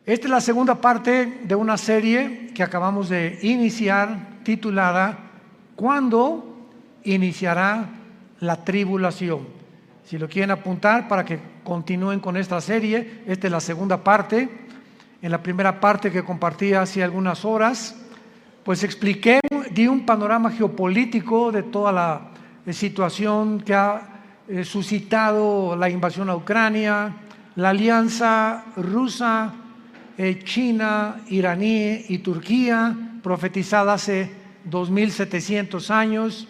Esta es la segunda parte de una serie que acabamos de iniciar titulada ¿Cuándo iniciará la tribulación? Si lo quieren apuntar para que continúen con esta serie, esta es la segunda parte. En la primera parte que compartí hace algunas horas, pues expliqué, di un panorama geopolítico de toda la situación que ha suscitado la invasión a Ucrania, la alianza rusa, China, iraní y Turquía, profetizada hace 2700 años,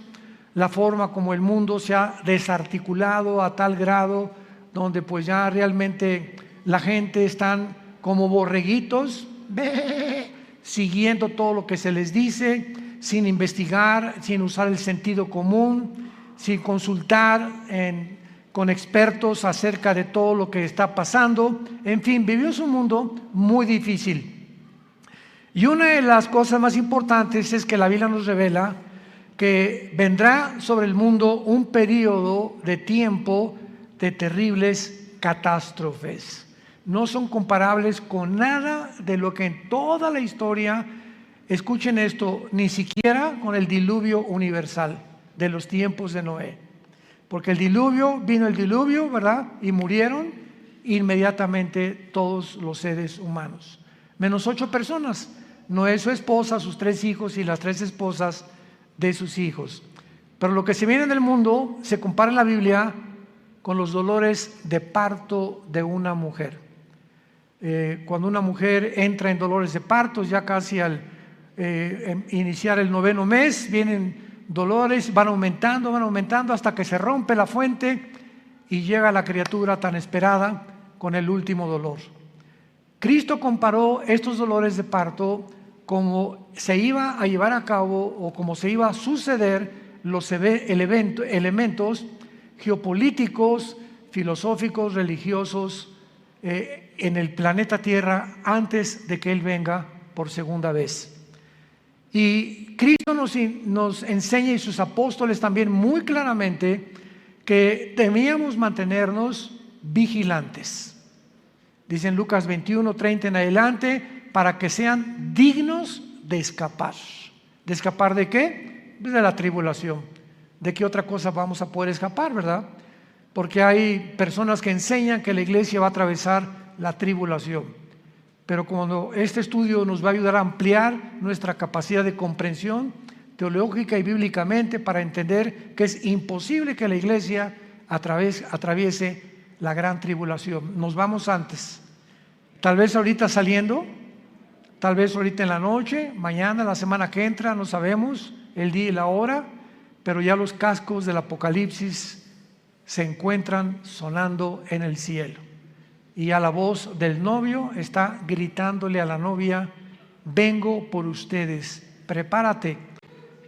la forma como el mundo se ha desarticulado a tal grado donde pues ya realmente la gente están como borreguitos, siguiendo todo lo que se les dice, sin investigar, sin usar el sentido común, sin consultar con expertos acerca de todo lo que está pasando. En fin, vivimos un mundo muy difícil. Y una de las cosas más importantes es que la Biblia nos revela que vendrá sobre el mundo un periodo de tiempo de terribles catástrofes. No son comparables con nada de lo que en toda la historia, escuchen esto, ni siquiera con el diluvio universal de los tiempos de Noé. Porque vino el diluvio, ¿verdad? Y murieron inmediatamente todos los seres humanos, menos 8 personas, Noé, su esposa, sus 3 hijos y las 3 esposas de sus hijos. Pero lo que se viene en el mundo se compara en la Biblia con los dolores de parto de una mujer. Cuando una mujer entra en dolores de parto, ya casi al iniciar el 9º mes, vienen dolores, van aumentando hasta que se rompe la fuente y llega la criatura tan esperada con el último dolor. Cristo comparó estos dolores de parto como se iba a llevar a cabo o como se iba a suceder los elementos geopolíticos, filosóficos, religiosos en el planeta Tierra antes de que Él venga por segunda vez. Y Cristo nos enseña, y sus apóstoles también muy claramente, que debíamos mantenernos vigilantes. Dice en Lucas 21:30 en adelante, para que sean dignos de escapar. ¿De escapar de qué? De la tribulación. ¿De qué otra cosa vamos a poder escapar, verdad? Porque hay personas que enseñan que la iglesia va a atravesar la tribulación. Pero cuando este estudio nos va a ayudar a ampliar nuestra capacidad de comprensión teológica y bíblicamente para entender que es imposible que la iglesia atraviese la gran tribulación. Nos vamos antes. Tal vez ahorita saliendo, tal vez ahorita en la noche, mañana, la semana que entra, no sabemos el día y la hora, pero ya los cascos del Apocalipsis se encuentran sonando en el cielo. Y a la voz del novio está gritándole a la novia: vengo por ustedes, prepárate,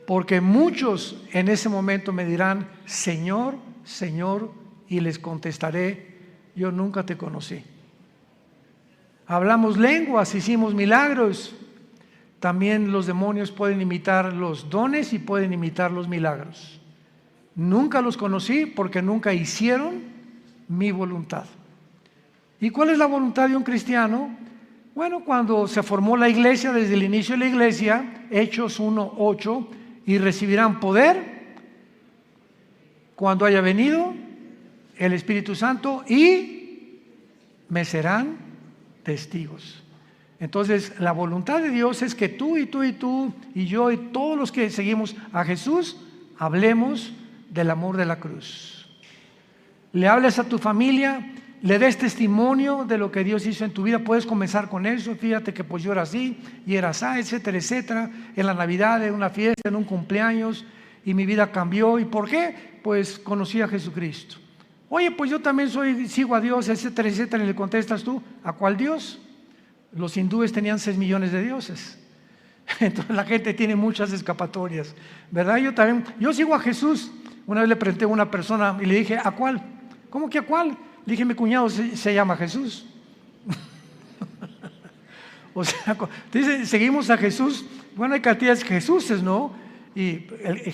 porque muchos en ese momento me dirán: Señor, Señor, y les contestaré: yo nunca te conocí. Hablamos lenguas, hicimos milagros. También los demonios pueden imitar los dones y pueden imitar los milagros. Nunca los conocí porque nunca hicieron mi voluntad. ¿Y cuál es la voluntad de un cristiano? Bueno, cuando se formó la iglesia, desde el inicio de la iglesia, Hechos 1:8, y recibirán poder cuando haya venido el Espíritu Santo y me serán testigos. Entonces, la voluntad de Dios es que tú y tú y tú y yo y todos los que seguimos a Jesús hablemos del amor de la cruz. Le hables a tu familia, le des testimonio de lo que Dios hizo en tu vida. Puedes comenzar con eso. Fíjate que pues yo era así y era así, etcétera, etcétera. En la Navidad, en una fiesta, en un cumpleaños, y mi vida cambió. ¿Y por qué? Pues conocí a Jesucristo. Oye, pues yo también sigo a Dios, etcétera, etcétera. Y le contestas tú: ¿a cuál Dios? Los hindúes tenían 6 millones de dioses. Entonces la gente tiene muchas escapatorias, ¿verdad? Yo sigo a Jesús. Una vez le pregunté a una persona y le dije: ¿a cuál? ¿Cómo que a cuál? Le dije: mi cuñado se llama Jesús. O sea, dice, seguimos a Jesús. Bueno, hay cantidades de Jesuses, ¿no? Y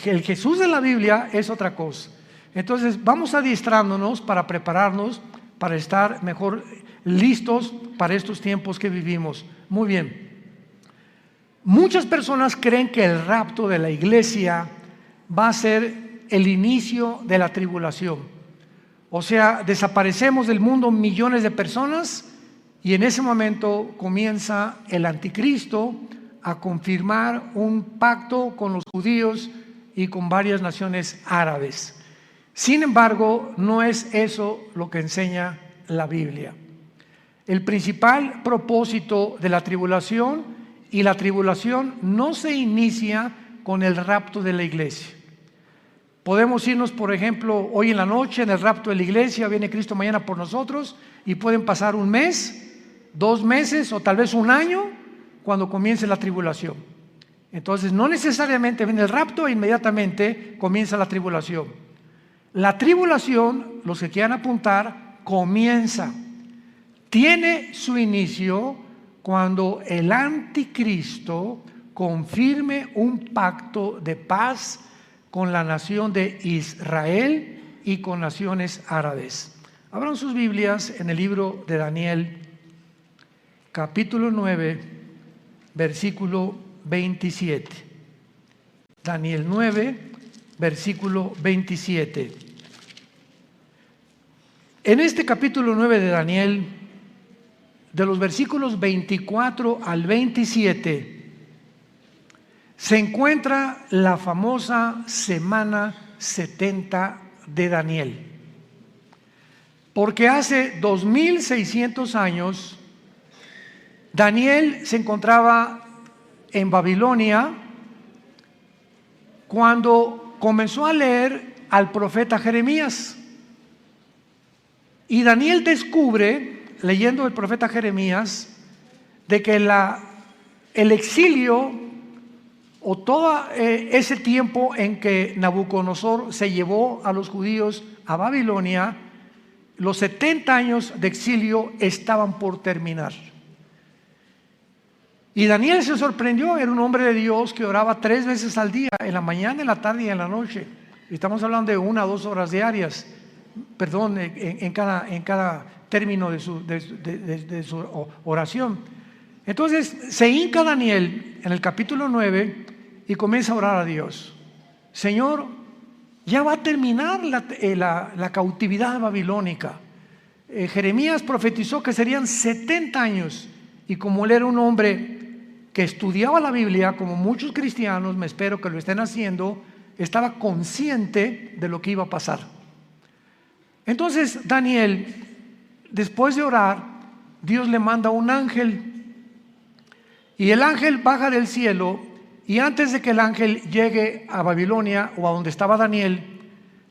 el Jesús de la Biblia es otra cosa. Entonces vamos adiestrándonos para prepararnos para estar mejor listos para estos tiempos que vivimos. Muy bien. Muchas personas creen que el rapto de la iglesia va a ser el inicio de la tribulación. O sea, desaparecemos del mundo millones de personas y en ese momento comienza el anticristo a confirmar un pacto con los judíos y con varias naciones árabes. Sin embargo, no es eso lo que enseña la Biblia. El principal propósito de la tribulación, y la tribulación no se inicia con el rapto de la iglesia. Podemos irnos, por ejemplo, hoy en la noche en el rapto de la iglesia, viene Cristo mañana por nosotros, y pueden pasar un mes, 2 meses o tal vez un año cuando comience la tribulación. Entonces no necesariamente viene el rapto e inmediatamente comienza la tribulación. La tribulación, los que quieran apuntar, comienza, tiene su inicio cuando el anticristo confirme un pacto de paz con la nación de Israel y con naciones árabes. Abran sus Biblias en el libro de Daniel, capítulo 9, versículo 27. Daniel 9, versículo 27. En este capítulo 9 de Daniel, de los versículos 24 al 27, se encuentra la famosa semana 70 de Daniel. Porque hace 2600 años, Daniel se encontraba en Babilonia cuando comenzó a leer al profeta Jeremías. Y Daniel descubre, leyendo el profeta Jeremías, de que el exilio o todo ese tiempo en que Nabucodonosor se llevó a los judíos a Babilonia, los 70 años de exilio estaban por terminar. Y Daniel se sorprendió, era un hombre de Dios que oraba 3 veces al día, en la mañana, en la tarde y en la noche. Estamos hablando de 1 a 2 horas diarias, en cada término de su oración. Entonces se hinca Daniel en el capítulo 9 y comienza a orar a Dios. Señor, ya va a terminar la cautividad babilónica. Jeremías profetizó que serían 70 años, y como él era un hombre que estudiaba la Biblia, como muchos cristianos, me espero que lo estén haciendo, estaba consciente de lo que iba a pasar. Entonces Daniel, después de orar, Dios le manda un ángel, y el ángel baja del cielo, y antes de que el ángel llegue a Babilonia o a donde estaba Daniel,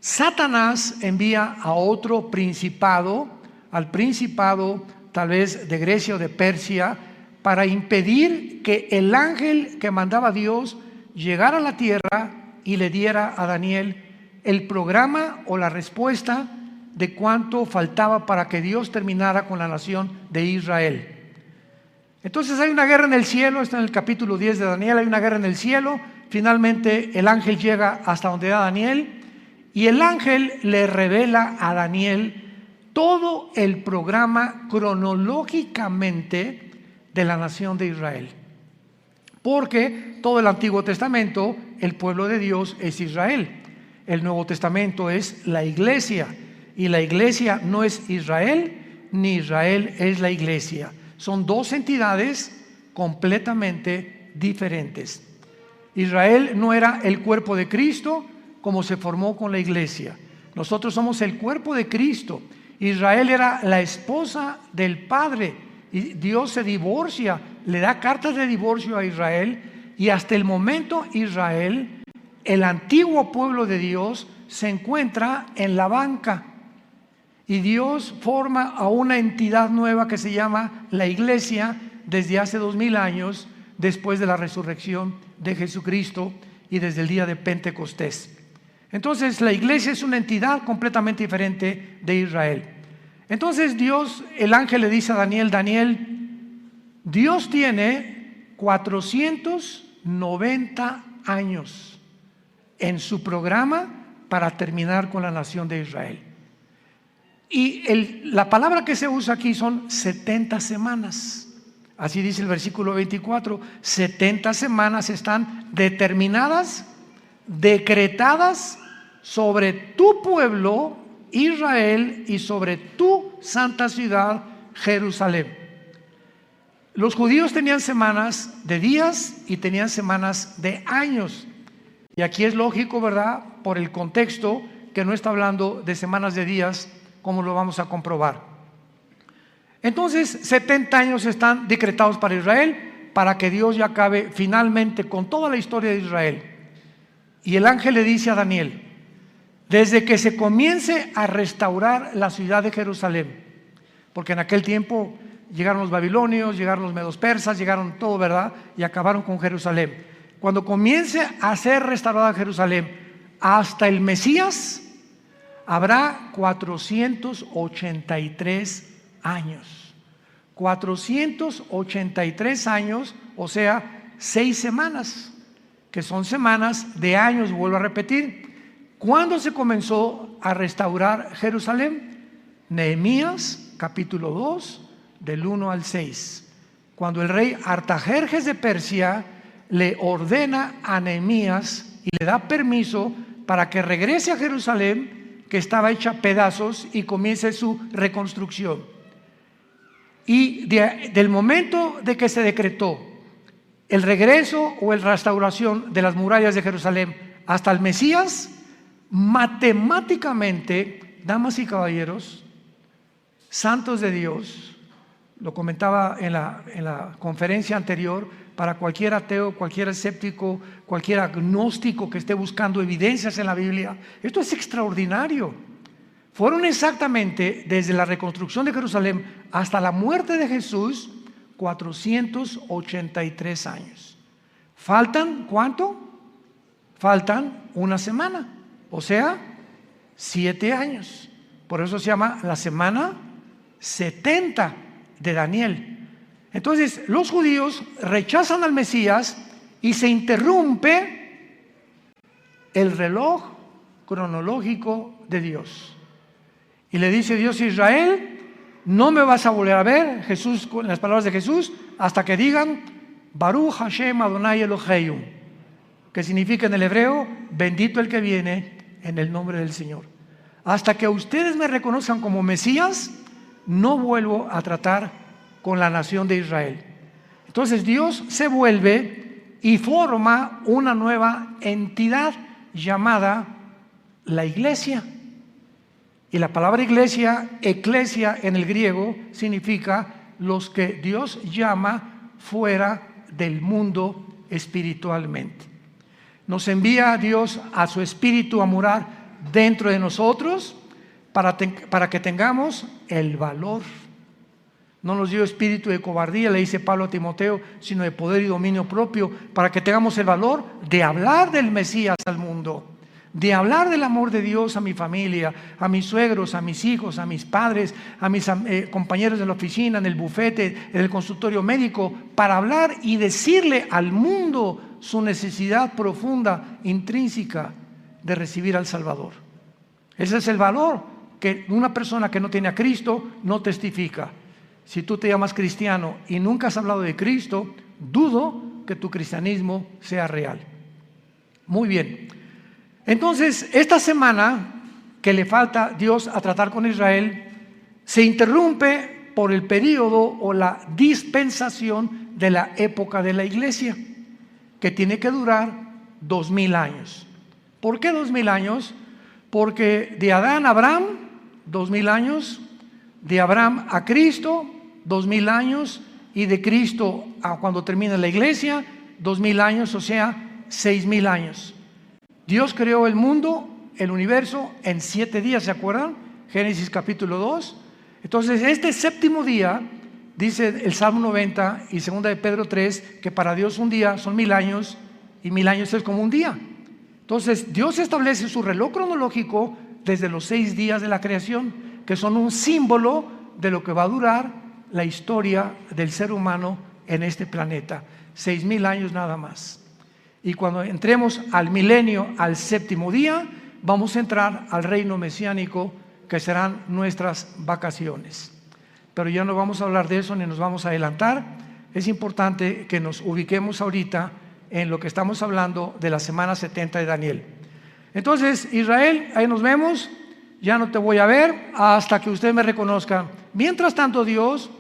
Satanás envía a otro principado, al principado tal vez de Grecia o de Persia, para impedir que el ángel que mandaba Dios llegara a la tierra y le diera a Daniel el programa o la respuesta de cuánto faltaba para que Dios terminara con la nación de Israel. Entonces hay una guerra en el cielo, está en el capítulo 10 de Daniel, hay una guerra en el cielo. Finalmente el ángel llega hasta donde era Daniel, y el ángel le revela a Daniel todo el programa cronológicamente de la nación de Israel. Porque todo el Antiguo Testamento, el pueblo de Dios es Israel. El Nuevo Testamento es la iglesia, y la iglesia no es Israel, ni Israel es la iglesia. Son 2 entidades completamente diferentes. Israel no era el cuerpo de Cristo como se formó con la iglesia. Nosotros somos el cuerpo de Cristo. Israel era la esposa del Padre, y Dios se divorcia, le da cartas de divorcio a Israel, y hasta el momento Israel, el antiguo pueblo de Dios, se encuentra en la banca. Y Dios forma a una entidad nueva que se llama la iglesia desde hace 2000 años, después de la resurrección de Jesucristo y desde el día de Pentecostés. Entonces la iglesia es una entidad completamente diferente de Israel. Entonces Dios, el ángel le dice a Daniel: Daniel, Dios tiene 490 años en su programa para terminar con la nación de Israel. Y la palabra que se usa aquí son 70 semanas. Así dice el versículo 24. 70 semanas están determinadas, decretadas sobre tu pueblo Israel y sobre tu santa ciudad Jerusalén. Los judíos tenían semanas de días y tenían semanas de años. Y aquí es lógico, ¿verdad? Por el contexto, que no está hablando de semanas de días, como lo vamos a comprobar. Entonces, 70 años están decretados para Israel, para que Dios ya acabe finalmente con toda la historia de Israel. Y el ángel le dice a Daniel: desde que se comience a restaurar la ciudad de Jerusalén, porque en aquel tiempo llegaron los babilonios, llegaron los medos persas, llegaron todo, ¿verdad? Y acabaron con Jerusalén. Cuando comience a ser restaurada Jerusalén, hasta el Mesías, habrá 483 años. 483 años, o sea, 6 semanas, que son semanas de años, vuelvo a repetir. ¿Cuándo se comenzó a restaurar Jerusalén? Nehemías, capítulo 2, del 1 al 6. Cuando el rey Artajerjes de Persia le ordena a Nehemías y le da permiso para que regrese a Jerusalén, que estaba hecha a pedazos, y comience su reconstrucción. Y del momento de que se decretó el regreso o la restauración de las murallas de Jerusalén hasta el Mesías, matemáticamente, damas y caballeros, santos de Dios, lo comentaba en la conferencia anterior, para cualquier ateo, cualquier escéptico, cualquier agnóstico que esté buscando evidencias en la Biblia, esto es extraordinario. Fueron exactamente desde la reconstrucción de Jerusalén hasta la muerte de Jesús 483 años. ¿Faltan cuánto? Faltan una semana, o sea, 7 años. Por eso se llama la semana 70 de Daniel. Entonces, los judíos rechazan al Mesías y se interrumpe el reloj cronológico de Dios. Y le dice Dios a Israel: no me vas a volver a ver, Jesús, con las palabras de Jesús, hasta que digan Baruch Hashem Adonai Eloheinu, que significa en el hebreo: bendito el que viene en el nombre del Señor. Hasta que ustedes me reconozcan como Mesías, no vuelvo a tratar con la nación de Israel. Entonces Dios se vuelve y forma una nueva entidad llamada la iglesia. Y la palabra iglesia, eclesia en el griego, significa los que Dios llama fuera del mundo espiritualmente. Nos envía a Dios a su espíritu a morar dentro de nosotros para que tengamos el valor. No nos dio espíritu de cobardía, le dice Pablo a Timoteo, sino de poder y dominio propio, para que tengamos el valor de hablar del Mesías al mundo, de hablar del amor de Dios a mi familia, a mis suegros, a mis hijos, a mis padres, a mis compañeros de la oficina, en el bufete, en el consultorio médico, para hablar y decirle al mundo su necesidad profunda, intrínseca, de recibir al Salvador. Ese es el valor que una persona que no tiene a Cristo no testifica. Si tú te llamas cristiano y nunca has hablado de Cristo, dudo que tu cristianismo sea real. Muy bien. Entonces, esta semana que le falta Dios a tratar con Israel, se interrumpe por el periodo o la dispensación de la época de la iglesia, que tiene que durar 2000 años. ¿Por qué 2000 años? Porque de Adán a Abraham, 2000 años, de Abraham a Cristo, 2000 años, y de Cristo a cuando termina la iglesia, 2000 años, o sea, 6000 años. Dios creó el mundo, el universo, en 7 días, ¿se acuerdan? Génesis capítulo 2. Entonces, este séptimo día, dice el Salmo 90 y 2 de Pedro 3, que para Dios un día son 1000 años, y 1000 años es como un día. Entonces, Dios establece su reloj cronológico desde los 6 días de la creación, que son un símbolo de lo que va a durar la historia del ser humano en este planeta. 6000 años nada más. Y cuando entremos al milenio, al séptimo día, vamos a entrar al reino mesiánico que serán nuestras vacaciones. Pero ya no vamos a hablar de eso ni nos vamos a adelantar. Es importante que nos ubiquemos ahorita en lo que estamos hablando de la semana 70 de Daniel. Entonces, Israel, ahí nos vemos. Ya no te voy a ver hasta que usted me reconozca. Mientras tanto, Dios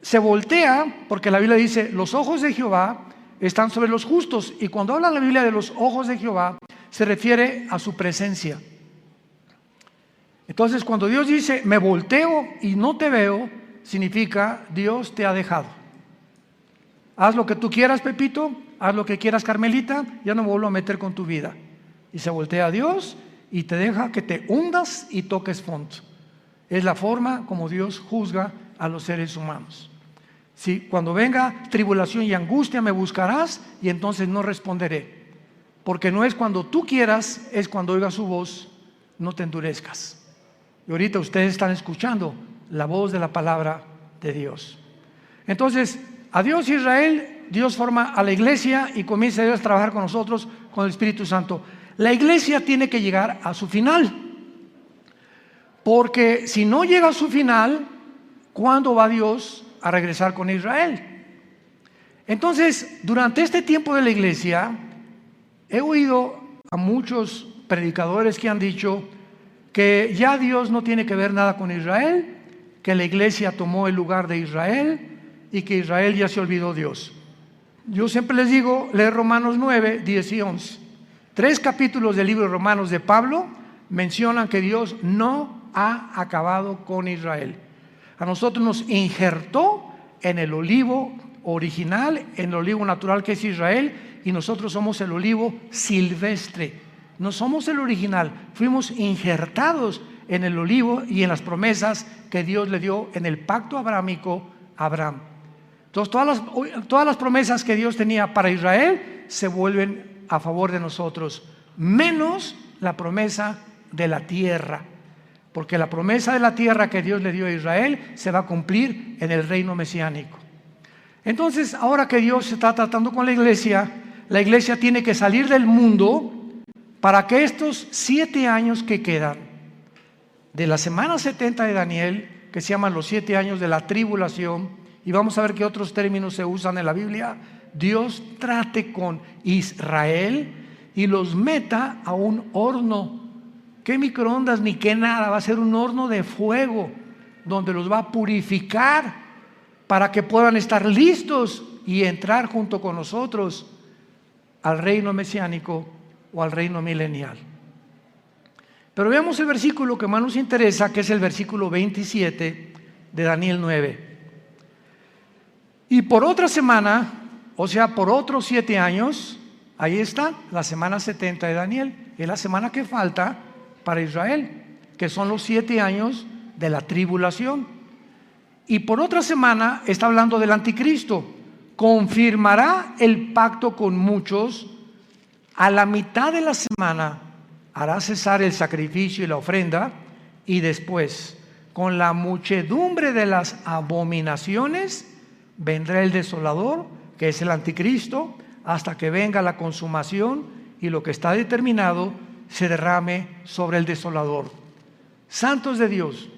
se voltea, porque la Biblia dice, los ojos de Jehová están sobre los justos. Y cuando habla la Biblia de los ojos de Jehová, se refiere a su presencia. Entonces, cuando Dios dice, me volteo y no te veo, significa, Dios te ha dejado. Haz lo que tú quieras, Pepito, haz lo que quieras, Carmelita, ya no me vuelvo a meter con tu vida. Y se voltea a Dios y te deja que te hundas y toques fondo. Es la forma como Dios juzga a los seres humanos. Si cuando venga tribulación y angustia me buscarás, y entonces no responderé. Porque no es cuando tú quieras, es cuando oigas su voz, no te endurezcas. Y ahorita ustedes están escuchando la voz de la palabra de Dios. Entonces, adiós Israel, Dios forma a la iglesia y comienza Dios a trabajar con nosotros, con el Espíritu Santo. La iglesia tiene que llegar a su final. Porque si no llega a su final, ¿cuándo va Dios a regresar con Israel? Entonces, durante este tiempo de la iglesia, he oído a muchos predicadores que han dicho que ya Dios no tiene que ver nada con Israel, que la iglesia tomó el lugar de Israel y que Israel ya se olvidó de Dios. Yo siempre les digo, leer Romanos 9, 10 y 11. 3 capítulos del libro de Romanos de Pablo mencionan que Dios no ha acabado con Israel. A nosotros nos injertó en el olivo original, en el olivo natural que es Israel, y nosotros somos el olivo silvestre. No somos el original, fuimos injertados en el olivo y en las promesas que Dios le dio en el pacto abrahámico a Abraham. Entonces todas las promesas que Dios tenía para Israel se vuelven a favor de nosotros, menos la promesa de la tierra, porque la promesa de la tierra que Dios le dio a Israel se va a cumplir en el reino mesiánico. Entonces, ahora que Dios está tratando con la iglesia tiene que salir del mundo para que estos 7 años que quedan de la semana 70 de Daniel, que se llaman los 7 años de la tribulación, y vamos a ver qué otros términos se usan en la Biblia, Dios trate con Israel y los meta a un horno. ¿Qué microondas ni qué nada? Va a ser un horno de fuego donde los va a purificar para que puedan estar listos y entrar junto con nosotros al reino mesiánico o al reino milenial. Pero veamos el versículo que más nos interesa, que es el versículo 27 de Daniel 9. Y por otra semana, o sea, por otros 7 años, ahí está la semana 70 de Daniel, es la semana que falta para Israel, que son los 7 años de la tribulación. Y por otra semana está hablando del anticristo. Confirmará el pacto con muchos. A la mitad de la semana hará cesar el sacrificio y la ofrenda, y después, con la muchedumbre de las abominaciones, vendrá el desolador, que es el anticristo, hasta que venga la consumación y lo que está determinado se derrame sobre el desolador. Santos de Dios,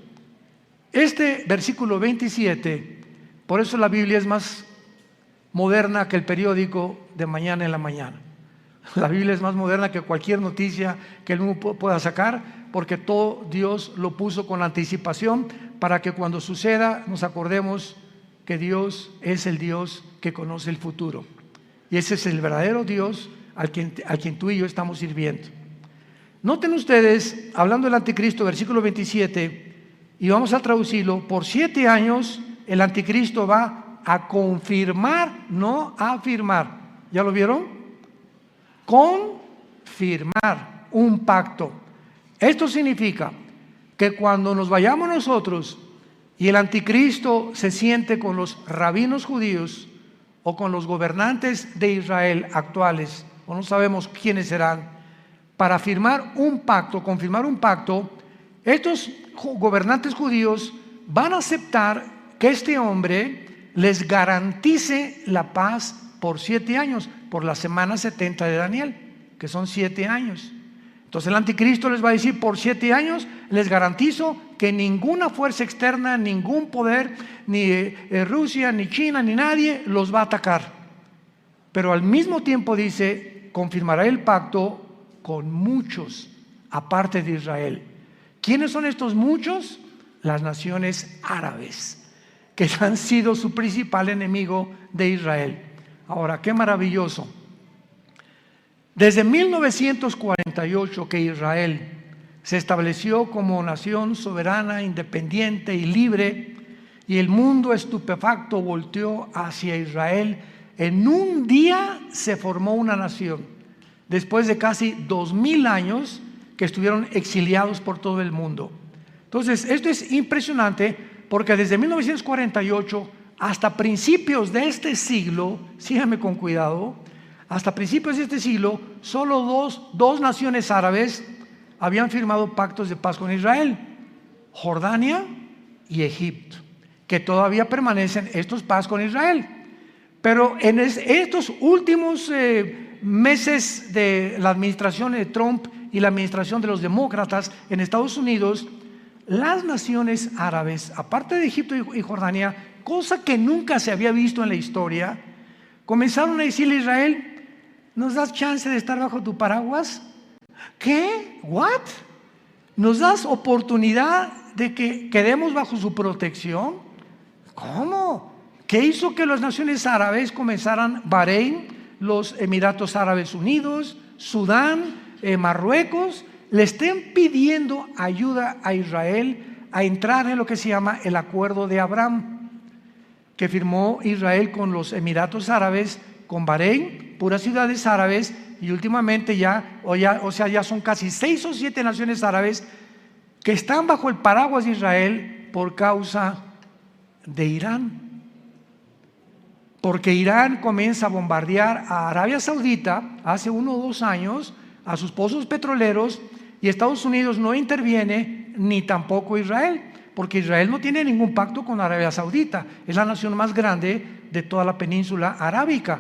este versículo 27, por eso la Biblia es más moderna que el periódico de mañana en la mañana. La Biblia es más moderna que cualquier noticia que el mundo pueda sacar, porque todo Dios lo puso con anticipación para que cuando suceda nos acordemos que Dios es el Dios que conoce el futuro. Y ese es el verdadero Dios a quien tú y yo estamos sirviendo. Noten ustedes, hablando del anticristo, versículo 27, y vamos a traducirlo, por 7 años el anticristo va a confirmar, no a afirmar. ¿Ya lo vieron? Confirmar un pacto. Esto significa que cuando nos vayamos nosotros y el anticristo se siente con los rabinos judíos o con los gobernantes de Israel actuales, o no sabemos quiénes serán, para firmar un pacto, confirmar un pacto, estos gobernantes judíos van a aceptar que este hombre les garantice la paz por 7 años, por la semana 70 de Daniel, que son 7 años. Entonces el anticristo les va a decir: por 7 años les garantizo que ninguna fuerza externa, ningún poder, ni Rusia, ni China, ni nadie los va a atacar. Pero al mismo tiempo dice: confirmará el pacto con muchos aparte de Israel. ¿Quiénes son estos muchos? Las naciones árabes, que han sido su principal enemigo de Israel. Ahora, qué maravilloso. Desde 1948 que Israel se estableció como nación soberana, independiente y libre, y el mundo estupefacto volteó hacia Israel, en un día se formó una nación, después de casi 2000 años que estuvieron exiliados por todo el mundo. Entonces, esto es impresionante, porque desde 1948 hasta principios de este siglo, síganme con cuidado, hasta principios de este siglo, solo dos naciones árabes habían firmado pactos de paz con Israel: Jordania y Egipto, que todavía permanecen estos paz con Israel. Pero en estos últimos meses de la administración de Trump y la administración de los demócratas en Estados Unidos, las naciones árabes, aparte de Egipto y Jordania, cosa que nunca se había visto en la historia, comenzaron a decirle a Israel: ¿nos das chance de estar bajo tu paraguas? ¿Qué? ¿What? ¿Nos das oportunidad de que quedemos bajo su protección? ¿Cómo? ¿Qué hizo que las naciones árabes comenzaran? Bahrein, los Emiratos Árabes Unidos, Sudán, Marruecos, le estén pidiendo ayuda a Israel a entrar en lo que se llama el Acuerdo de Abraham, que firmó Israel con los Emiratos Árabes, con Bahrein, puras ciudades árabes, y últimamente ya son casi 6 o 7 naciones árabes que están bajo el paraguas de Israel por causa de Irán. Porque Irán comienza a bombardear a Arabia Saudita hace 1 o 2 años, a sus pozos petroleros, y Estados Unidos no interviene, ni tampoco Israel, porque Israel no tiene ningún pacto con Arabia Saudita, es la nación más grande de toda la península arábica.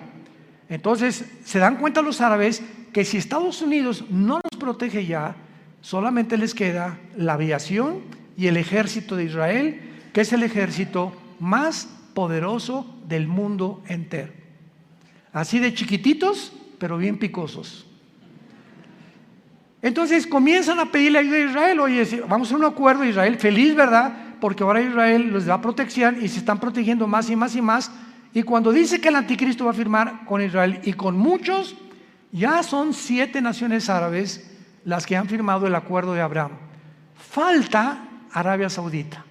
Entonces se dan cuenta los árabes que si Estados Unidos no los protege ya, solamente les queda la aviación y el ejército de Israel, que es el ejército más poderoso del mundo entero. Así de chiquititos, pero bien picosos. Entonces comienzan a pedirle ayuda a Israel: oye, vamos a un acuerdo. Israel feliz, ¿verdad? Porque ahora Israel les da protección y se están protegiendo más y más y más. Y cuando dice que el anticristo va a firmar con Israel y con muchos, ya son 7 naciones árabes las que han firmado el Acuerdo de Abraham. Falta Arabia Saudita.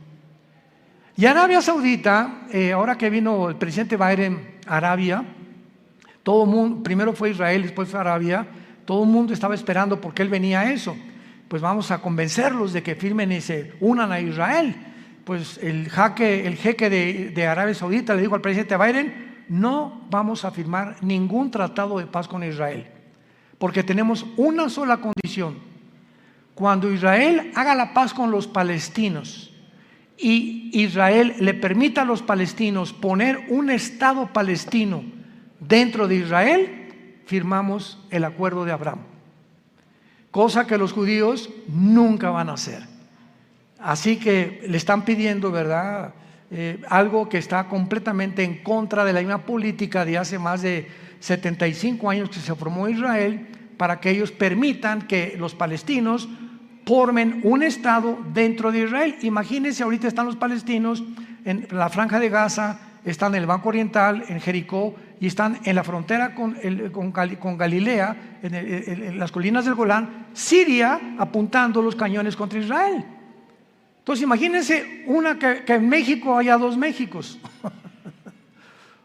Y Arabia Saudita, ahora que vino el presidente Biden a Arabia, todo el mundo, primero fue Israel, después fue Arabia, todo el mundo estaba esperando porque él venía a eso. Pues vamos a convencerlos de que firmen y se unan a Israel. Pues el jeque de Arabia Saudita le dijo al presidente Biden: no vamos a firmar ningún tratado de paz con Israel, porque tenemos una sola condición: cuando Israel haga la paz con los palestinos y Israel le permita a los palestinos poner un estado palestino dentro de Israel, firmamos el Acuerdo de Abraham, cosa que los judíos nunca van a hacer. Así que le están pidiendo, ¿verdad? Algo que está completamente en contra de la misma política de hace más de 75 años que se formó Israel, para que ellos permitan que los palestinos formen un estado dentro de Israel. Imagínense, ahorita están los palestinos en la Franja de Gaza, están en el Banco Oriental, en Jericó, y están en la frontera con Galilea, en las colinas del Golán, Siria, apuntando los cañones contra Israel. Entonces imagínense que en México haya 2 Méxicos.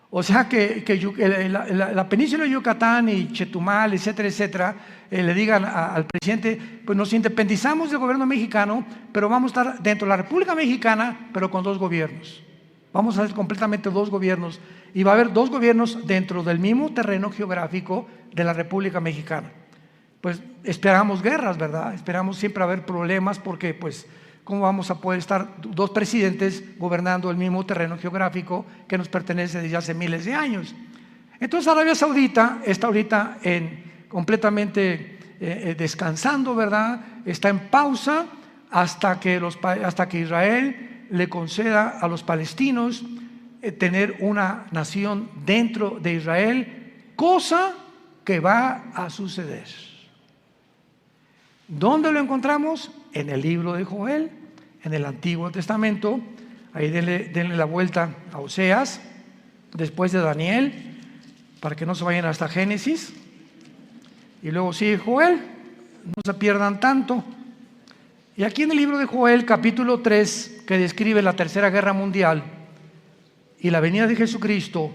O sea que la península de Yucatán y Chetumal, etcétera, etcétera, le digan al presidente: pues nos independizamos del gobierno mexicano, pero vamos a estar dentro de la República Mexicana, pero con 2 gobiernos. Vamos a hacer completamente 2 gobiernos, y va a haber 2 gobiernos dentro del mismo terreno geográfico de la República Mexicana. Pues esperamos guerras, ¿verdad? Esperamos siempre haber problemas, porque pues ¿cómo vamos a poder estar 2 presidentes gobernando el mismo terreno geográfico que nos pertenece desde hace miles de años? Entonces Arabia Saudita está ahorita completamente descansando, ¿verdad? Está en pausa hasta que Israel le conceda a los palestinos tener una nación dentro de Israel, cosa que va a suceder. ¿Dónde lo encontramos? En el libro de Joel, en el Antiguo Testamento. Ahí denle la vuelta a Oseas, después de Daniel, para que no se vayan hasta Génesis. Y luego sigue Joel, no se pierdan tanto. Y aquí en el libro de Joel, capítulo 3, que describe la Tercera Guerra Mundial y la venida de Jesucristo,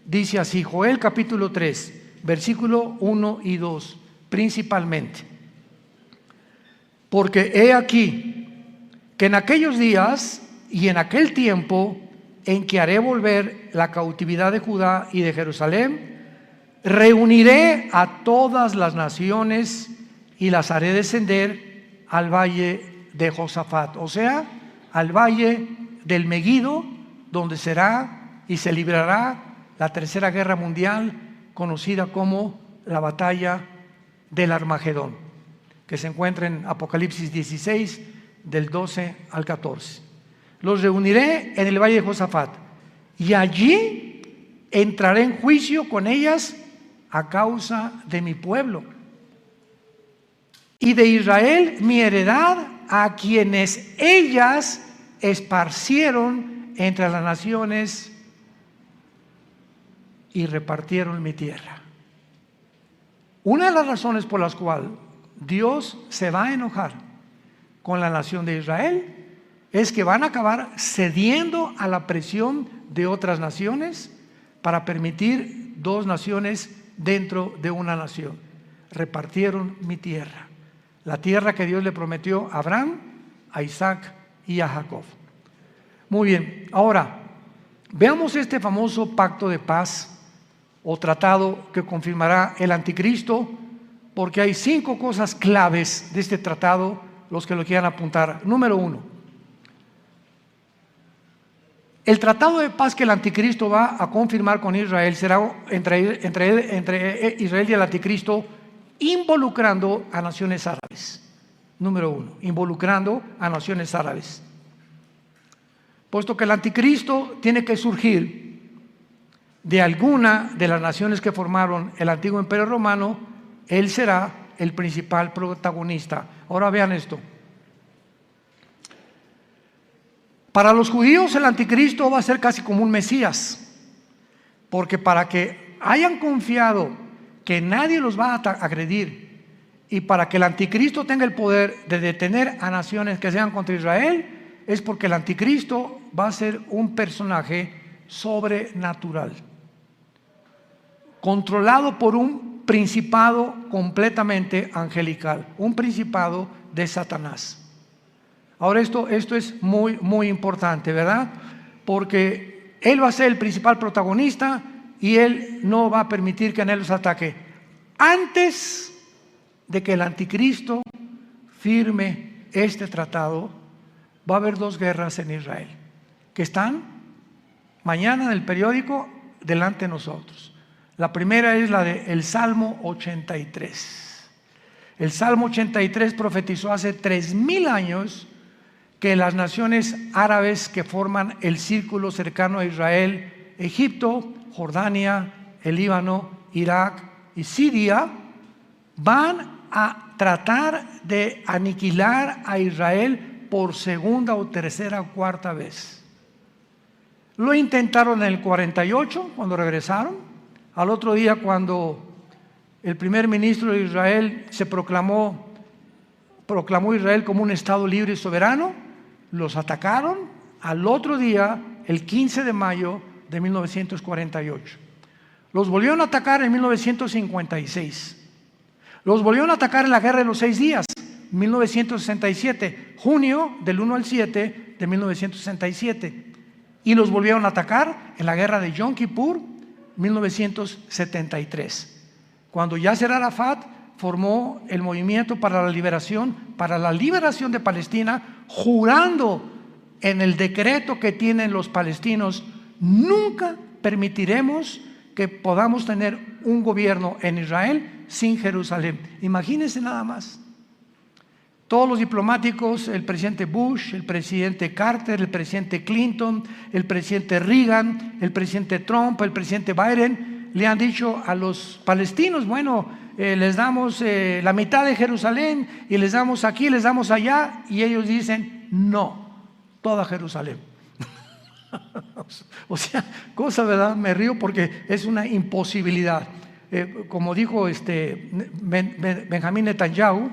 dice así, Joel capítulo 3, versículo 1 y 2, principalmente. Porque he aquí que en aquellos días y en aquel tiempo en que haré volver la cautividad de Judá y de Jerusalén, reuniré a todas las naciones y las haré descender al valle de Josafat, o sea, al valle del Meguido, donde será y se librará la Tercera Guerra Mundial, conocida como la batalla del Armagedón, que se encuentra en Apocalipsis 16, del 12 al 14. Los reuniré en el valle de Josafat, y allí entraré en juicio con ellas a causa de mi pueblo y de Israel, mi heredad, a quienes ellas esparcieron entre las naciones y repartieron mi tierra. Una de las razones por las cuales Dios se va a enojar con la nación de Israel es que van a acabar cediendo a la presión de otras naciones para permitir dos naciones dentro de una nación. Repartieron mi tierra, la tierra que Dios le prometió a Abraham, a Isaac y a Jacob. Muy bien, ahora veamos este famoso pacto de paz o tratado que confirmará el anticristo, porque hay 5 cosas claves de este tratado, los que lo quieran apuntar. Número 1, el tratado de paz que el anticristo va a confirmar con Israel será entre Israel y el anticristo, involucrando a naciones árabes. Número 1, involucrando a naciones árabes. Puesto que el anticristo tiene que surgir de alguna de las naciones que formaron el antiguo imperio romano, él será el principal protagonista. Ahora vean esto. Para los judíos el anticristo va a ser casi como un Mesías, porque para que hayan confiado que nadie los va a agredir y para que el anticristo tenga el poder de detener a naciones que sean contra Israel, es porque el anticristo va a ser un personaje sobrenatural, controlado por un principado completamente angelical, un principado de Satanás. Ahora esto es muy importante, ¿verdad? Porque él va a ser el principal protagonista y él no va a permitir que nadie los ataque. Antes de que el anticristo firme este tratado, va a haber 2 guerras en Israel, que están mañana en el periódico delante de nosotros. La primera es la del Salmo 83. El Salmo 83 profetizó hace 3000 años que las naciones árabes que forman el círculo cercano a Israel, Egipto, Jordania, el Líbano, Irak y Siria, van a tratar de aniquilar a Israel por segunda o tercera o cuarta vez. Lo intentaron en el 48 cuando regresaron. Al otro día, cuando el primer ministro de Israel proclamó Israel como un estado libre y soberano, los atacaron al otro día, el 15 de mayo de 1948. Los volvieron a atacar en 1956. Los volvieron a atacar en la Guerra de los 6 días, 1967, junio del 1 al 7 de 1967. Y los volvieron a atacar en la Guerra de Yom Kippur, 1973. Cuando Yasser Arafat formó el movimiento para la liberación de Palestina, jurando en el decreto que tienen los palestinos: nunca permitiremos que podamos tener un gobierno en Israel sin Jerusalén. Imagínense nada más. Todos los diplomáticos, el presidente Bush, el presidente Carter, el presidente Clinton, el presidente Reagan, el presidente Trump, el presidente Biden, le han dicho a los palestinos, bueno, les damos la mitad de Jerusalén y les damos aquí, les damos allá, y ellos dicen, no, toda Jerusalén. O sea, cosa, ¿verdad? Me río porque es una imposibilidad. Como dijo Benjamín Netanyahu,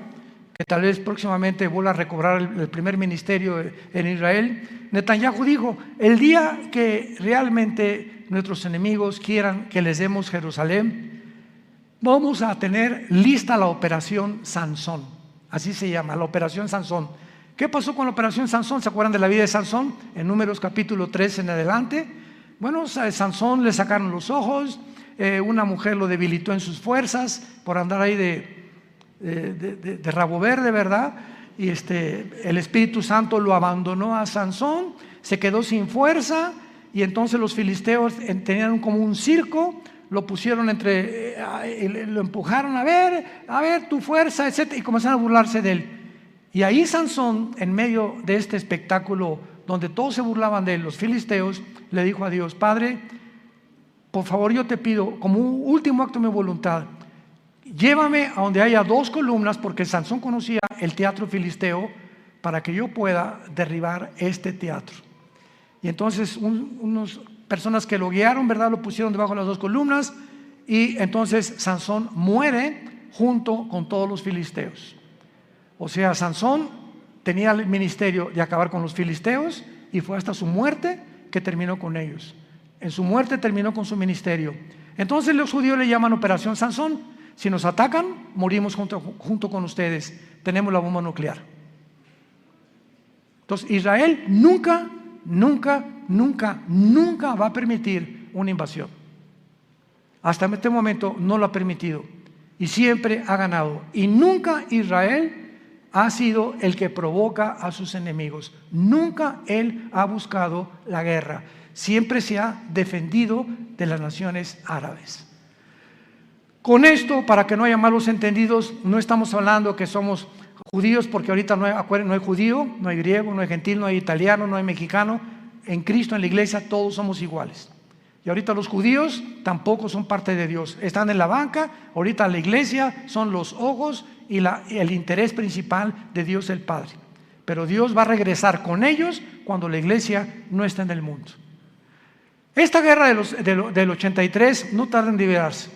que tal vez próximamente vuelva a recobrar el primer ministerio en Israel, Netanyahu dijo, el día que realmente nuestros enemigos quieran que les demos Jerusalén, vamos a tener lista la operación Sansón, así se llama, la operación Sansón. ¿Qué pasó con la operación Sansón? ¿Se acuerdan de la vida de Sansón? En Números capítulo 3 en adelante. Bueno, a Sansón le sacaron los ojos, una mujer lo debilitó en sus fuerzas por andar ahí de rabo verde, ¿verdad? Y el Espíritu Santo lo abandonó a Sansón, se quedó sin fuerza, y entonces los filisteos tenían como un circo, lo pusieron lo empujaron, a ver tu fuerza, etc., y comenzaron a burlarse de él. Y ahí Sansón, en medio de este espectáculo donde todos se burlaban de él, los filisteos, le dijo a Dios, Padre, por favor yo te pido, como un último acto de mi voluntad, llévame a donde haya 2 columnas, porque Sansón conocía el teatro filisteo, para que yo pueda derribar este teatro. Y entonces unas personas que lo guiaron, ¿verdad?, lo pusieron debajo de las 2 columnas, y entonces Sansón muere junto con todos los filisteos. O sea, Sansón tenía el ministerio de acabar con los filisteos, y fue hasta su muerte que terminó con ellos. En su muerte terminó con su ministerio. Entonces los judíos le llaman Operación Sansón. Si nos atacan, morimos junto con ustedes. Tenemos la bomba nuclear. Entonces Israel nunca va a permitir una invasión. Hasta este momento no lo ha permitido, y siempre ha ganado. Y nunca Israel ha sido el que provoca a sus enemigos. Nunca él ha buscado la guerra. Siempre se ha defendido de las naciones árabes. Con esto, para que no haya malos entendidos, no estamos hablando que somos judíos, porque ahorita no hay judío, no hay griego, no hay gentil, no hay italiano, no hay mexicano. En Cristo, en la iglesia, todos somos iguales. Y ahorita los judíos tampoco son parte de Dios. Están en la banca. Ahorita la iglesia son los ojos y el interés principal de Dios el Padre. Pero Dios va a regresar con ellos cuando la iglesia no está en el mundo. Esta guerra del 83 no tarda en liberarse,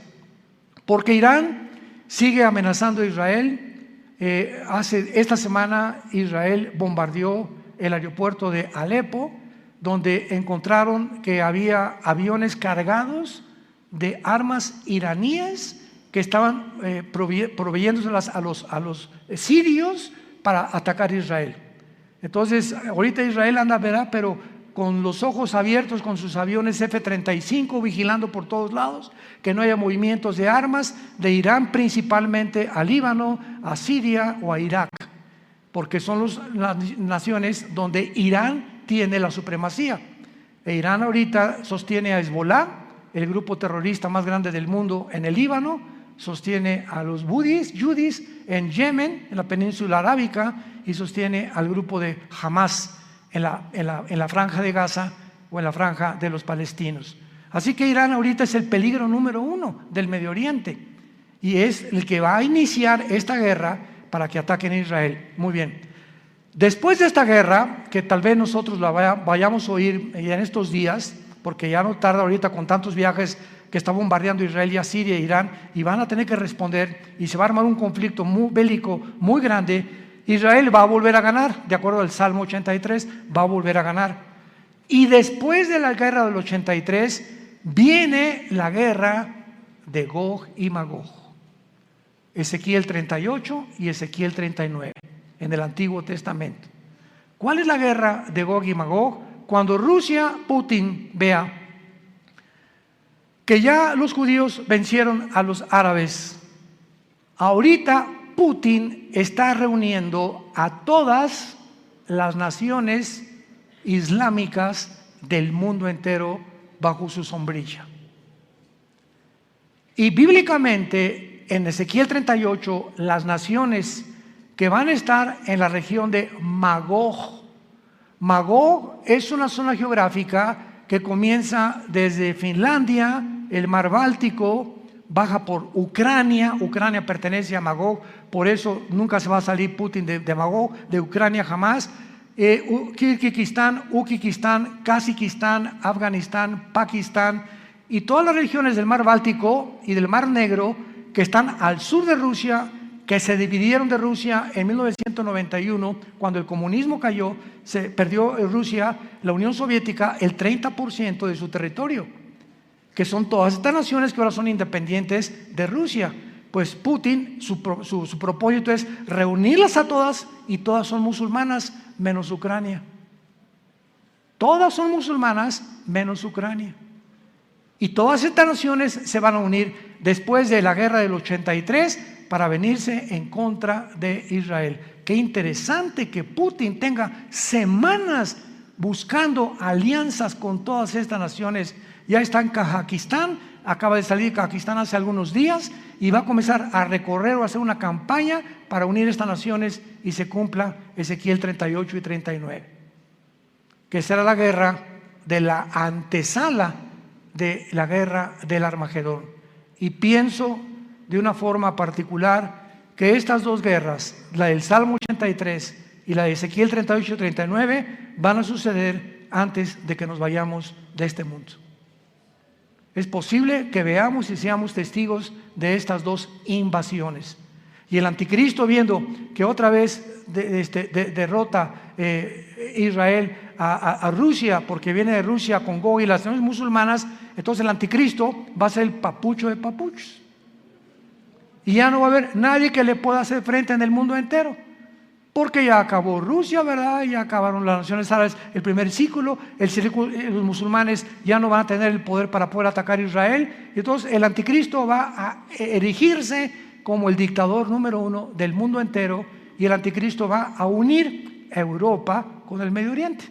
porque Irán sigue amenazando a Israel. Esta semana Israel bombardeó el aeropuerto de Alepo, donde encontraron que había aviones cargados de armas iraníes que estaban proveyéndoselas a los sirios para atacar a Israel. Entonces, ahorita Israel anda, ¿verdad?, pero con los ojos abiertos, con sus aviones F-35 vigilando por todos lados, que no haya movimientos de armas de Irán, principalmente a Líbano, a Siria o a Irak, porque son las naciones donde Irán tiene la supremacía. Irán ahorita sostiene a Hezbollah, el grupo terrorista más grande del mundo en el Líbano, sostiene a los yudis en Yemen, en la península arábica, y sostiene al grupo de Hamas en la franja de Gaza o en la franja de los palestinos. Así que Irán ahorita es el peligro número 1 del Medio Oriente, y es el que va a iniciar esta guerra para que ataquen a Israel. Muy bien. Después de esta guerra, que tal vez nosotros la vayamos a oír en estos días, porque ya no tarda ahorita con tantos viajes que está bombardeando Israel y a Siria e Irán, y van a tener que responder, y se va a armar un conflicto bélico muy grande. Israel va a volver a ganar, de acuerdo al Salmo 83, va a volver a ganar. Y después de la guerra del 83, viene la guerra de Gog y Magog. Ezequiel 38 y Ezequiel 39, en el Antiguo Testamento. ¿Cuál es la guerra de Gog y Magog? Cuando Rusia, Putin, vea que ya los judíos vencieron a los árabes. Ahorita Putin está reuniendo a todas las naciones islámicas del mundo entero bajo su sombrilla. Y bíblicamente en Ezequiel 38 las naciones que van a estar en la región de Magog. Magog es una zona geográfica que comienza desde Finlandia, el mar Báltico, baja por Ucrania. Ucrania pertenece a Magog, por eso nunca se va a salir Putin de Magog, de Ucrania jamás. Kirguistán, Uzbekistán, Kazajistán, Afganistán, Pakistán y todas las regiones del mar Báltico y del mar Negro que están al sur de Rusia, que se dividieron de Rusia en 1991, cuando el comunismo cayó, se perdió Rusia, la Unión Soviética, el 30% de su territorio, que son todas estas naciones que ahora son independientes de Rusia. Pues Putin, su propósito es reunirlas a todas, y todas son musulmanas, menos Ucrania. Todas son musulmanas, menos Ucrania. Y todas estas naciones se van a unir después de la guerra del 83 para venirse en contra de Israel. Qué interesante que Putin tenga semanas buscando alianzas con todas estas naciones. Ya está en Kazajistán, acaba de salir de Kazajistán hace algunos días y va a comenzar a recorrer o a hacer una campaña para unir estas naciones y se cumpla Ezequiel 38 y 39, que será la guerra de la antesala de la guerra del Armagedón. Y pienso de una forma particular que estas dos guerras, la del Salmo 83 y la de Ezequiel 38 y 39, van a suceder antes de que nos vayamos de este mundo. Es posible que veamos y seamos testigos de estas dos invasiones. Y el anticristo, viendo que otra vez derrota Israel a Rusia, porque viene de Rusia con Gog y las naciones musulmanas, entonces el anticristo va a ser el papucho de papuchos. Y ya no va a haber nadie que le pueda hacer frente en el mundo entero, porque ya acabó Rusia, ¿verdad? Ya acabaron las naciones árabes, el primer círculo, los musulmanes ya no van a tener el poder para poder atacar a Israel. Y entonces el anticristo va a erigirse como el dictador número uno del mundo entero, y el anticristo va a unir a Europa con el Medio Oriente.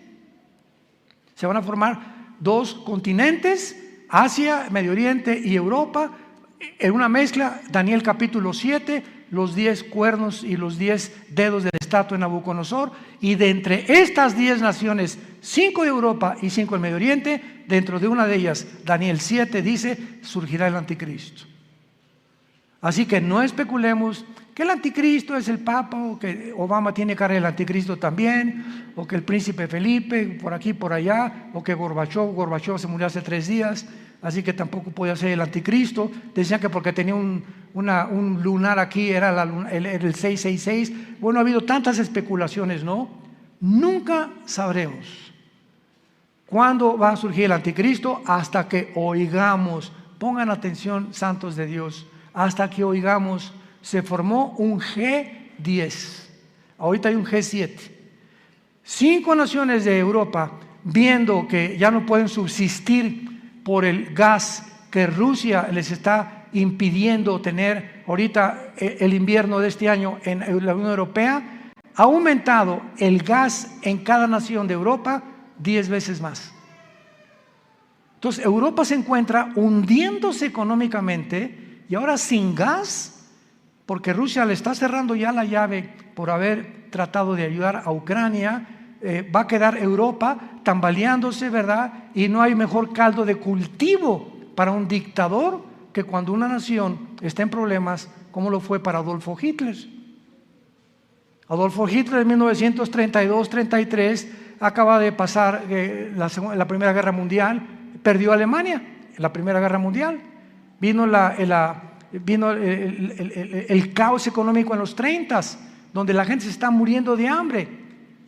Se van a formar dos continentes, Asia, Medio Oriente y Europa, en una mezcla. Daniel capítulo 7, los 10 cuernos y los 10 dedos de la estatua de Nabucodonosor, y de entre estas 10 naciones, 5 de Europa y 5 del Medio Oriente, dentro de una de ellas, Daniel 7 dice, surgirá el anticristo. Así que no especulemos que el anticristo es el Papa, o que Obama tiene cara del anticristo también, o que el príncipe Felipe por aquí por allá, o que Gorbachov se murió hace 3 días, así que tampoco podía ser el anticristo. Decían que porque tenía un lunar aquí era el 666. Bueno, ha habido tantas especulaciones, ¿no? Nunca sabremos cuándo va a surgir el anticristo hasta que oigamos. Pongan atención, santos de Dios, hasta que oigamos. Se formó un G10, ahorita hay un G7. 5 naciones de Europa, viendo que ya no pueden subsistir por el gas que Rusia les está impidiendo tener ahorita, el invierno de este año en la Unión Europea, ha aumentado el gas en cada nación de Europa 10 veces más. Entonces Europa se encuentra hundiéndose económicamente, y ahora sin gas, porque Rusia le está cerrando ya la llave por haber tratado de ayudar a Ucrania. Va a quedar Europa tambaleándose, ¿verdad? Y no hay mejor caldo de cultivo para un dictador que cuando una nación está en problemas, como lo fue para Adolfo Hitler. Adolfo Hitler en 1932-33 acaba de pasar la Primera Guerra Mundial, perdió Alemania en la Primera Guerra Mundial. Vino el caos económico en los 30s, donde la gente se está muriendo de hambre.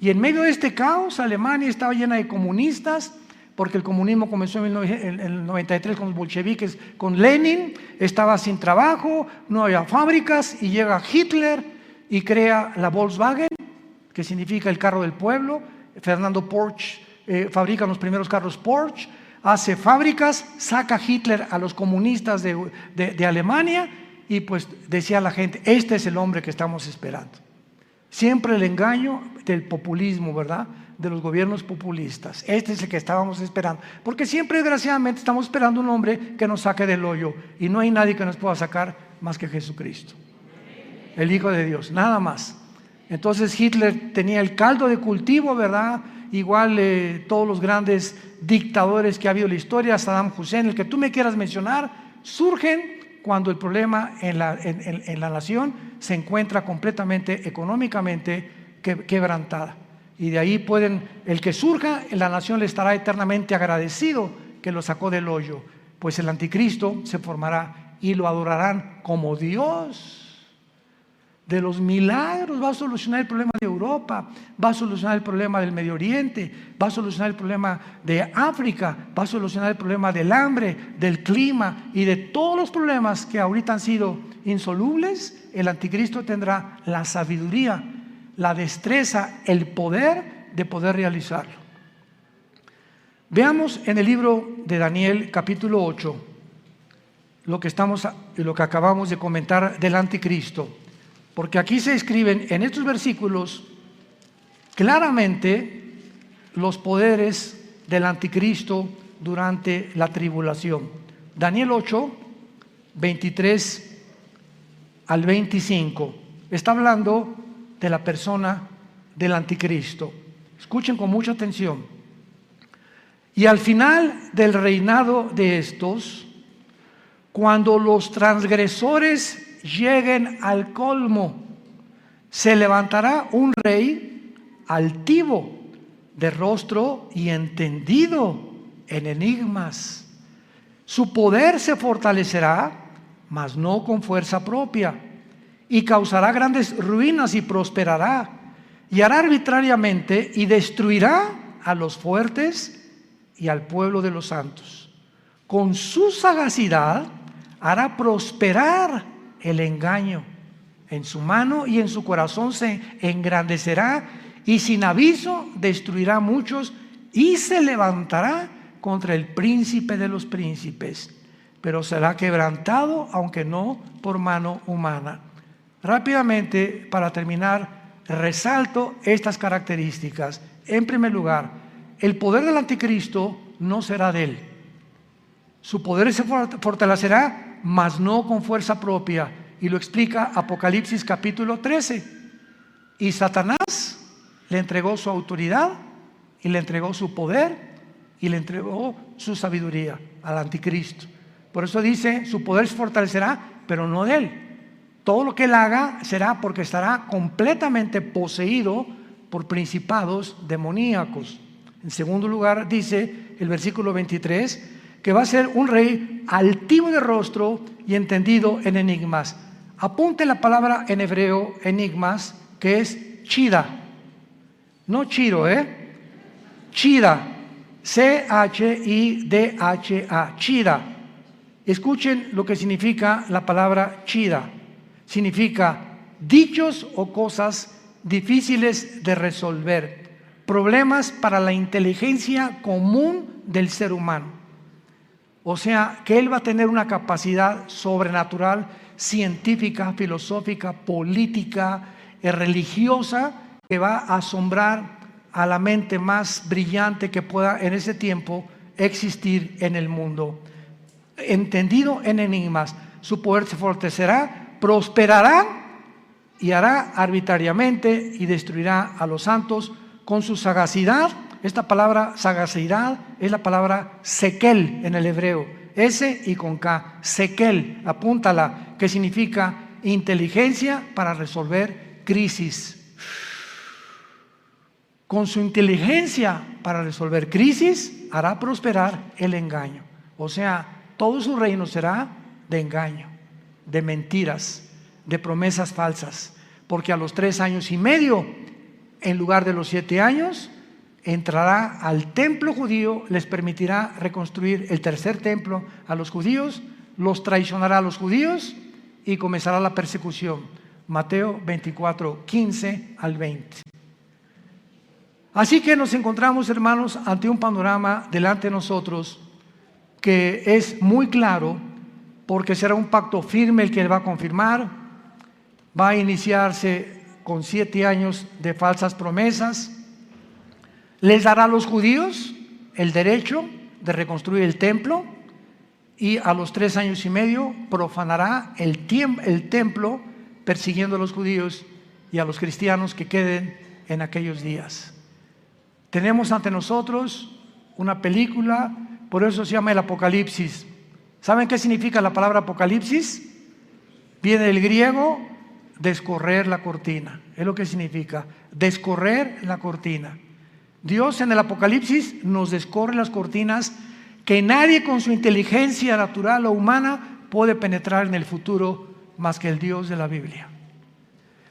Y en medio de este caos, Alemania estaba llena de comunistas, porque el comunismo comenzó en el 93 con los bolcheviques, con Lenin. Estaba sin trabajo, no había fábricas, y llega Hitler y crea la Volkswagen, que significa el carro del pueblo. Fernando Porsche fabrica los primeros carros Porsche, hace fábricas, saca Hitler a los comunistas de Alemania, y pues decía la gente, este es el hombre que estamos esperando. Siempre el engaño del populismo, ¿verdad? De los gobiernos populistas. Este es el que estábamos esperando. Porque siempre, desgraciadamente, estamos esperando un hombre que nos saque del hoyo. Y no hay nadie que nos pueda sacar más que Jesucristo, el Hijo de Dios, nada más. Entonces Hitler tenía el caldo de cultivo, ¿verdad? Igual todos los grandes dictadores que ha habido en la historia, Saddam Hussein, el que tú me quieras mencionar, surgen cuando el problema en la nación se encuentra completamente económicamente quebrantada. Y de ahí el que surja en la nación le estará eternamente agradecido que lo sacó del hoyo, pues el anticristo se formará y lo adorarán como Dios. De los milagros, va a solucionar el problema de Europa, va a solucionar el problema del Medio Oriente, va a solucionar el problema de África, va a solucionar el problema del hambre, del clima y de todos los problemas que ahorita han sido insolubles. El anticristo tendrá la sabiduría, la destreza, el poder de poder realizarlo. Veamos en el libro de Daniel capítulo 8 lo que acabamos de comentar del anticristo. Porque aquí se escriben en estos versículos claramente los poderes del anticristo durante la tribulación. Daniel 8, 23 al 25. Está hablando de la persona del anticristo. Escuchen con mucha atención. Y al final del reinado de estos, cuando los transgresores lleguen al colmo, se levantará un rey altivo de rostro y entendido en enigmas. Su poder se fortalecerá, mas no con fuerza propia, y causará grandes ruinas y prosperará, y hará arbitrariamente y destruirá a los fuertes y al pueblo de los santos. Con su sagacidad hará prosperar el engaño. En su mano y en su corazón se engrandecerá, y sin aviso destruirá a muchos, y se levantará contra el príncipe de los príncipes, pero será quebrantado, aunque no por mano humana. Rápidamente, para terminar, resalto estas características. En primer lugar, el poder del anticristo no será de él. Su poder se fortalecerá, mas no con fuerza propia, y lo explica Apocalipsis capítulo 13. Y Satanás le entregó su autoridad, y le entregó su poder, y le entregó su sabiduría al anticristo. Por eso dice, su poder se fortalecerá, pero no de él. Todo lo que él haga será porque estará completamente poseído por principados demoníacos. En segundo lugar, dice el versículo 23, que va a ser un rey altivo de rostro y entendido en enigmas. Apunte la palabra en hebreo, enigmas, que es chida. No chiro, chida. C-H-I-D-H-A. Chida. Escuchen lo que significa la palabra chida. Significa dichos o cosas difíciles de resolver, problemas para la inteligencia común del ser humano. O sea, que él va a tener una capacidad sobrenatural, científica, filosófica, política, religiosa, que va a asombrar a la mente más brillante que pueda en ese tiempo existir en el mundo. Entendido en enigmas, su poder se fortalecerá, prosperará y hará arbitrariamente y destruirá a los santos con su sagacidad. Esta palabra sagacidad es la palabra sekel en el hebreo, S y con K, sekel, apúntala, que significa inteligencia para resolver crisis. Con su inteligencia para resolver crisis hará prosperar el engaño. O sea, todo su reino será de engaño, de mentiras, de promesas falsas, porque a los 3 años y medio, en lugar de los 7 años, entrará al templo judío, les permitirá reconstruir el tercer templo a los judíos, los traicionará a los judíos y comenzará la persecución. Mateo 24, 15 al 20. Así que nos encontramos, hermanos, ante un panorama delante de nosotros que es muy claro, porque será un pacto firme el que va a confirmar. Va a iniciarse con 7 años de falsas promesas. Les dará a los judíos el derecho de reconstruir el templo, y a los 3 años y medio profanará el templo, persiguiendo a los judíos y a los cristianos que queden en aquellos días. Tenemos ante nosotros una película, por eso se llama el Apocalipsis. ¿Saben qué significa la palabra Apocalipsis? Viene del griego descorrer la cortina, es lo que significa, descorrer la cortina. Dios en el Apocalipsis nos descorre las cortinas que nadie con su inteligencia natural o humana puede penetrar en el futuro más que el Dios de la Biblia.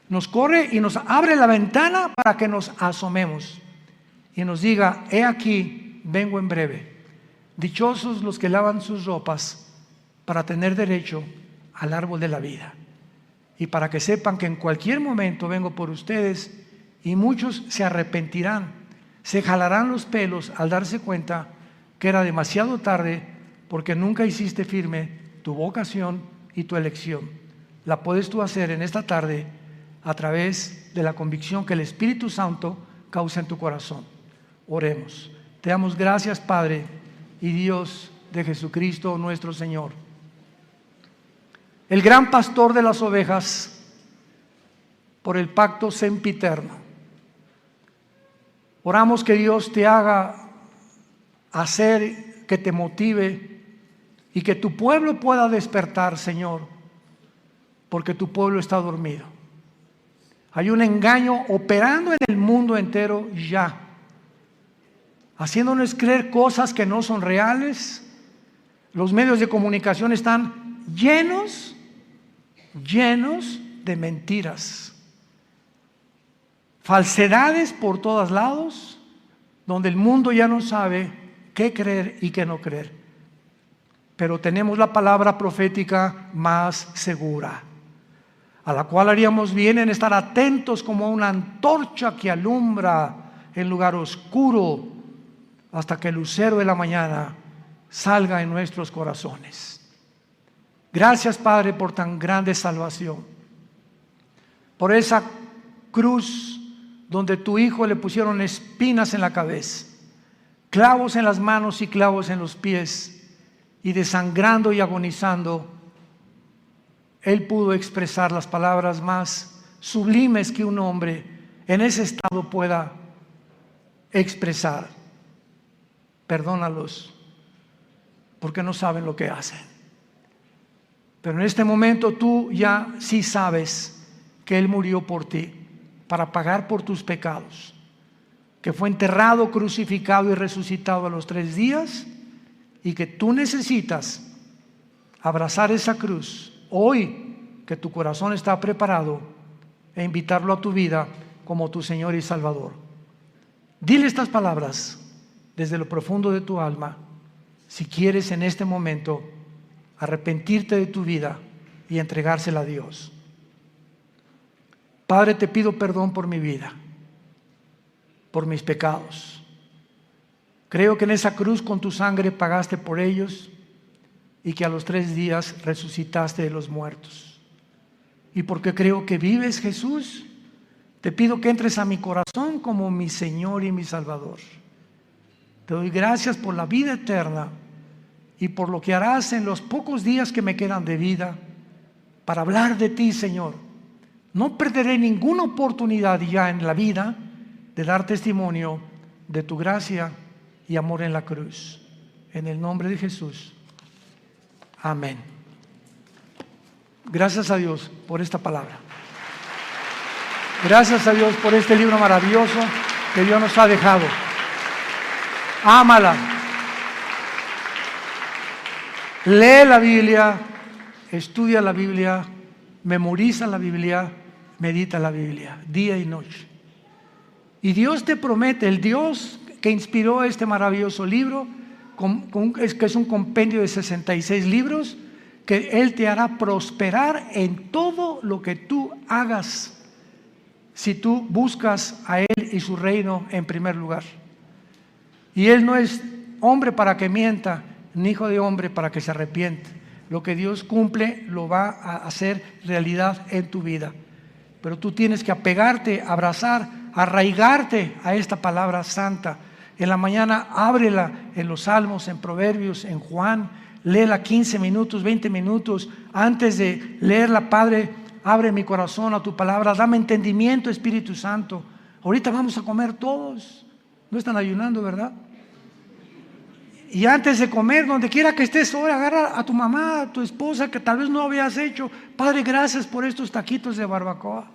Nos corre y nos abre la ventana para que nos asomemos y nos diga: he aquí, vengo en breve. Dichosos los que lavan sus ropas para tener derecho al árbol de la vida, y para que sepan que en cualquier momento vengo por ustedes, y muchos se arrepentirán, se jalarán los pelos al darse cuenta que era demasiado tarde, porque nunca hiciste firme tu vocación y tu elección. La puedes tú hacer en esta tarde a través de la convicción que el Espíritu Santo causa en tu corazón. Oremos. Te damos gracias, Padre y Dios de Jesucristo nuestro Señor, el gran pastor de las ovejas, por el pacto sempiterno. Oramos que Dios te haga hacer, que te motive, y que tu pueblo pueda despertar, Señor, porque tu pueblo está dormido. Hay un engaño operando en el mundo entero ya, haciéndonos creer cosas que no son reales. Los medios de comunicación están llenos de mentiras, falsedades por todos lados, donde el mundo ya no sabe qué creer y qué no creer. Pero tenemos la palabra profética más segura, a la cual haríamos bien en estar atentos como una antorcha que alumbra en lugar oscuro, hasta que el lucero de la mañana salga en nuestros corazones. Gracias, Padre, por tan grande salvación, por esa cruz donde tu Hijo le pusieron espinas en la cabeza, clavos en las manos y clavos en los pies, y desangrando y agonizando, Él pudo expresar las palabras más sublimes que un hombre en ese estado pueda expresar: perdónalos, porque no saben lo que hacen. Pero en este momento tú ya sí sabes que Él murió por ti, para pagar por tus pecados, que fue enterrado, crucificado y resucitado a los 3 días, y que tú necesitas abrazar esa cruz hoy, que tu corazón está preparado, e invitarlo a tu vida como tu Señor y Salvador. Dile estas palabras desde lo profundo de tu alma, si quieres en este momento arrepentirte de tu vida y entregársela a Dios. Padre, te pido perdón por mi vida, por mis pecados. Creo que en esa cruz con tu sangre pagaste por ellos, y que a los 3 días resucitaste de los muertos. Y porque creo que vives, Jesús, te pido que entres a mi corazón como mi Señor y mi Salvador. Te doy gracias por la vida eterna y por lo que harás en los pocos días que me quedan de vida para hablar de ti, Señor. No perderé ninguna oportunidad ya en la vida de dar testimonio de tu gracia y amor en la cruz. En el nombre de Jesús. Amén. Gracias a Dios por esta palabra. Gracias a Dios por este libro maravilloso que Dios nos ha dejado. Ámala. Lee la Biblia, estudia la Biblia, memoriza la Biblia, medita la Biblia, día y noche. Y Dios te promete, el Dios que inspiró este maravilloso libro, que es un compendio de 66 libros, que Él te hará prosperar en todo lo que tú hagas, si tú buscas a Él y su reino en primer lugar. Y Él no es hombre para que mienta, ni hijo de hombre para que se arrepiente. Lo que Dios cumple lo va a hacer realidad en tu vida. pero tú tienes que apegarte, abrazar, arraigarte a esta palabra santa. En la mañana ábrela en los Salmos, en Proverbios, en Juan, léela 15 minutos, 20 minutos. Antes de leerla, Padre, abre mi corazón a tu palabra, dame entendimiento, Espíritu Santo. Ahorita vamos a comer todos. No están ayunando, ¿verdad? Y antes de comer, donde quiera que estés hoy, agarra a tu mamá, a tu esposa, que tal vez no habías hecho. Padre, gracias por estos taquitos de barbacoa.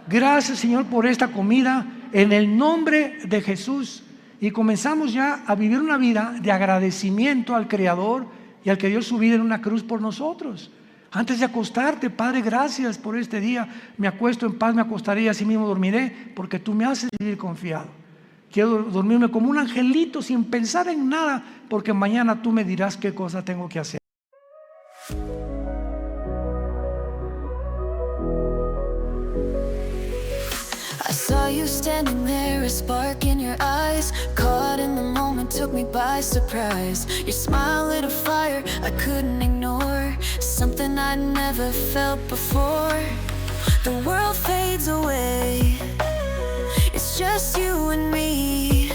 Gracias, Señor, por esta comida, en el nombre de Jesús. Y comenzamos ya a vivir una vida de agradecimiento al Creador y al que dio su vida en una cruz por nosotros. Antes de acostarte, Padre, gracias por este día. Me acuesto en paz, me acostaré y así mismo dormiré, porque tú me haces vivir confiado. Quiero dormirme como un angelito sin pensar en nada, porque mañana tú me dirás qué cosa tengo que hacer. I saw you standing there, a spark in your eyes. Caught in the moment, took me by surprise. Your smile lit a fire I couldn't ignore, something I'd never felt before. The world fades away, it's just you and me.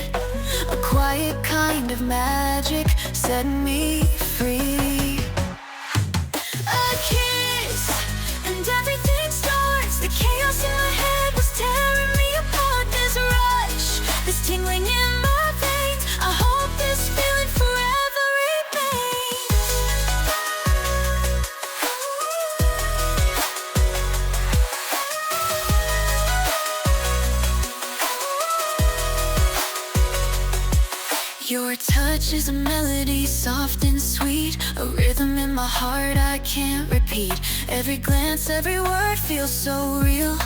A quiet kind of magic set me free. A kiss and everything starts. The chaos in my head was tearing me apart. This rush, this tingling in my veins. I hope this feeling forever remains. Your touch is a melody, soft and sweet, a rhythm in my heart I can't repeat. Every glance, every word feels so real,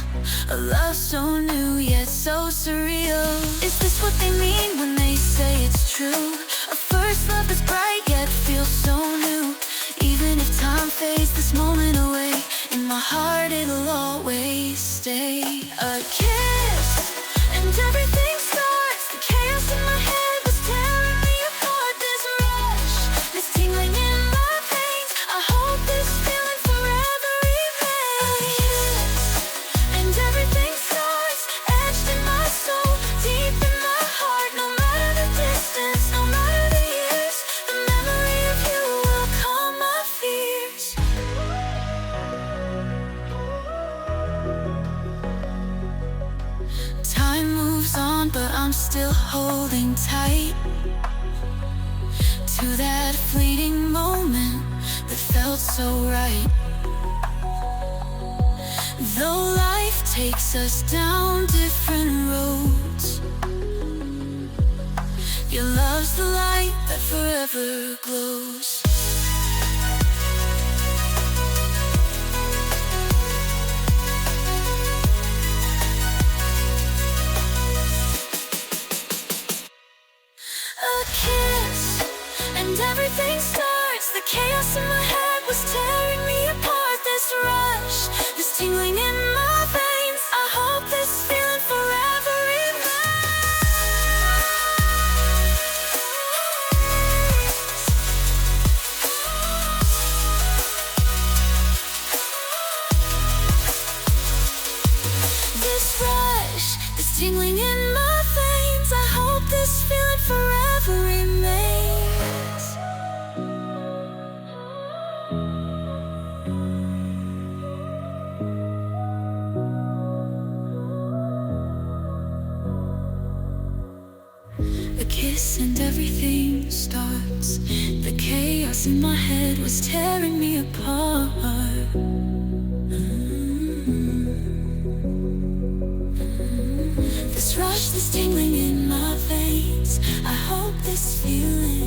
a love so new yet so surreal. Is this what they mean when they say it's true? A first love that's bright yet feels so new. Even if time fades this moment away, in my heart it'll always stay. A kiss and everything starts. The chaos in my head was tearing me apart. This rush, this tingling in my veins. I hope this feeling forever remains. And everything starts, etched in my soul, deep in my heart. No matter the distance, no matter the years, the memory of you will calm my fears. Time moves on, but I'm still holding tight to that fleeting moment that felt so right. Though life takes us down different roads, your love's the light that forever glows. A kiss and everything starts. The chaos in my head was tearing me apart. This rush, this tingling in my veins. I hope this feeling forever remains. This rush, this tingling in my veins. I hope this feeling forever remains. A kiss and everything starts. The chaos in my head was tearing me apart. This rush, this tingling in my veins. I hope this feeling